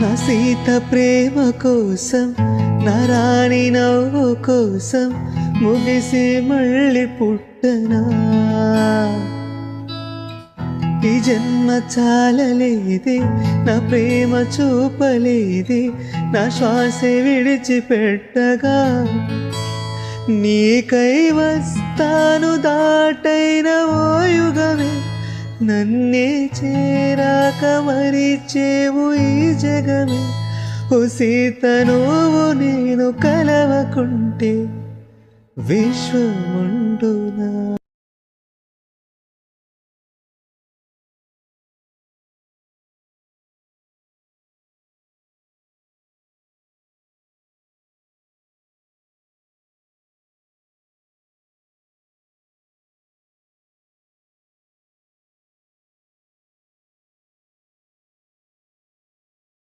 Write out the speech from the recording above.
నా సీత ప్రేమ కోసం, నా రాణి నవ్వు కోసం ముగిసి మళ్ళీ పుట్టనా? ఈ జన్మ చాలలేదే, నా ప్రేమ చూపలేదే, నా శ్వాసే విడిచిపెట్టగా నీకై వస్తాను దాటైన ఓ యుగమే, నన్నే చేరాక మరిచేవు ఈ జగమే. ఓ సీత నువ్వు నేను కలవకుంటే విశ్వముండునా?